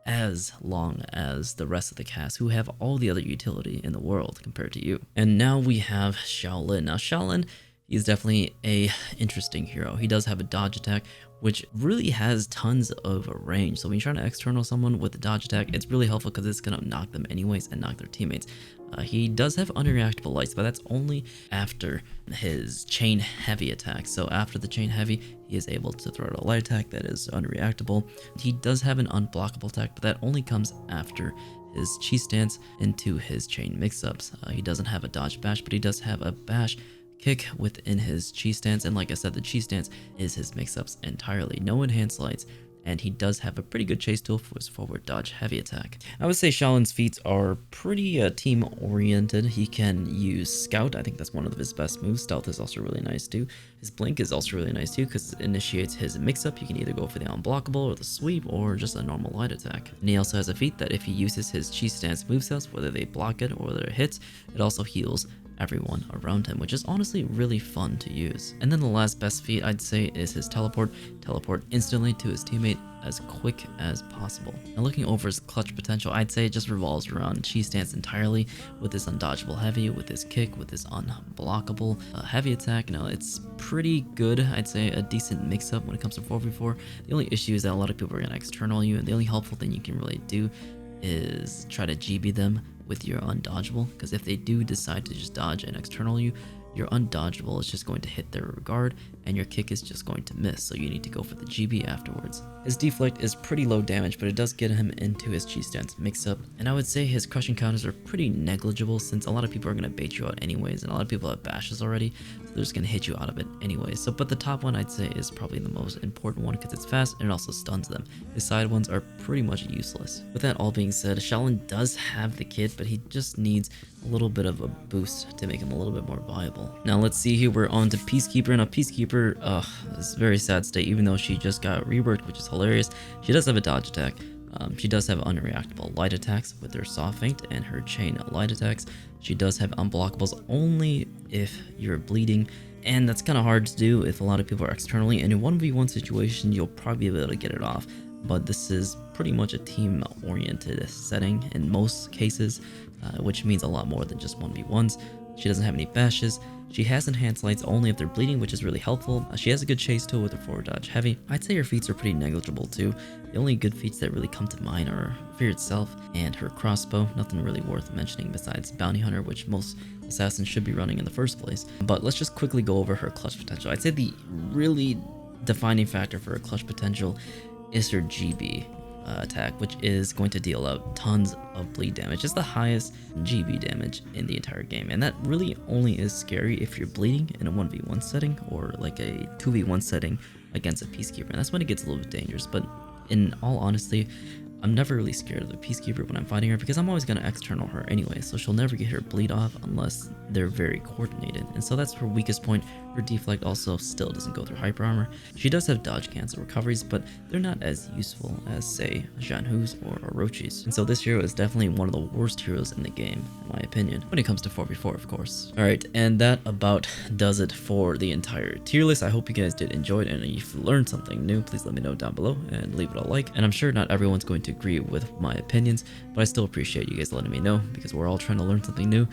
as long as the rest of the cast who have all the other utility in the world compared to you. And now we have Shaolin. Now Shaolin, he's definitely a interesting hero. He does have a dodge attack, which really has tons of range. So when you're trying to external someone with the dodge attack, it's really helpful because it's going to knock them anyways and knock their teammates. He does have unreactable lights, but that's only after his chain heavy attack. So after the chain heavy, he is able to throw out a light attack that is unreactable. He does have an unblockable attack, but that only comes after his cheese stance into his chain mix-ups. He doesn't have a dodge bash, but he does have a bash kick within his cheese stance, and like I said, the cheese stance is his mix-ups entirely. No enhanced lights, and he does have a pretty good chase tool for his forward dodge heavy attack. I would say Shaolin's feats are pretty team oriented. He can use Scout. I think that's one of his best moves. Stealth is also really nice too. His Blink is also really nice too because it initiates his mix-up. You can either go for the unblockable or the sweep or just a normal light attack. And he also has a feat that if he uses his cheese stance movesets, whether they block it or whether it hits, it also heals everyone around him, which is honestly really fun to use. And then the last best feat I'd say is his teleport instantly to his teammate as quick as possible. Now looking over his clutch potential, I'd say it just revolves around cheese stance entirely, with his undodgeable heavy, with his kick, with his unblockable heavy attack. You know, it's pretty good. I'd say a decent mix-up when it comes to 4v4. The only issue is that a lot of people are going to external you, and the only helpful thing you can really do is try to GB them with your undodgeable, because if they do decide to just dodge and external you, your undodgeable is just going to hit their guard and your kick is just going to miss, so you need to go for the GB afterwards. His deflect is pretty low damage, but it does get him into his cheese stance mix-up, and I would say his crushing counters are pretty negligible since a lot of people are going to bait you out anyways, and a lot of people have bashes already, so they're just going to hit you out of it anyways. So, but the top one I'd say is probably the most important one because it's fast and it also stuns them. His side ones are pretty much useless. With that all being said, Shaolin does have the kit, but he just needs a little bit of a boost to make him a little bit more viable. Now let's see here, we're on to Peacekeeper. Now Peacekeeper, it's a very sad state, even though she just got reworked, which is hilarious. She does have a dodge attack. She does have unreactable light attacks with her soft feint and her chain light attacks. She does have unblockables only if you're bleeding, and that's kind of hard to do if a lot of people are externally. And in 1v1 situation, you'll probably be able to get it off, but this is pretty much a team-oriented setting in most cases, which means a lot more than just 1v1s. She doesn't have any bashes. She has enhanced lights only if they're bleeding, which is really helpful. She has a good chase tool with her forward dodge heavy. I'd say her feats are pretty negligible too. The only good feats that really come to mind are Fear itself and her crossbow. Nothing really worth mentioning besides Bounty Hunter, which most assassins should be running in the first place. But let's just quickly go over her clutch potential. I'd say the really defining factor for her clutch potential is her GB attack, which is going to deal out tons of bleed damage. It's the highest GB damage in the entire game, and that really only is scary if you're bleeding in a 1v1 setting or like a 2v1 setting against a Peacekeeper, and that's when it gets a little bit dangerous. But in all honesty, I'm never really scared of the Peacekeeper when I'm fighting her because I'm always going to external her anyway, so she'll never get her bleed off unless they're very coordinated. And so that's her weakest point. Her deflect also still doesn't go through hyper armor. She does have dodge cancel recoveries, but they're not as useful as, say, Zhanhu's or Orochi's. And so this hero is definitely one of the worst heroes in the game, in my opinion, when it comes to 4v4, of course. Alright, and that about does it for the entire tier list. I hope you guys did enjoy it, and if you learned something new, please let me know down below and leave it a like. And I'm sure not everyone's going to agree with my opinions, but I still appreciate you guys letting me know because we're all trying to learn something new.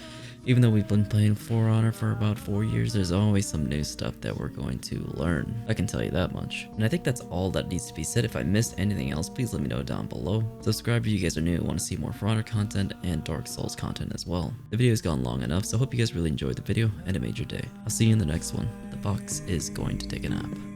Even though we've been playing For Honor for about 4 years, there's always some new stuff that we're going to learn. I can tell you that much. And I think that's all that needs to be said. If I missed anything else, please let me know down below. Subscribe if you guys are new and want to see more For Honor content and Dark Souls content as well. The video's gone long enough, so I hope you guys really enjoyed the video and it made your day. I'll see you in the next one. The box is going to take a nap.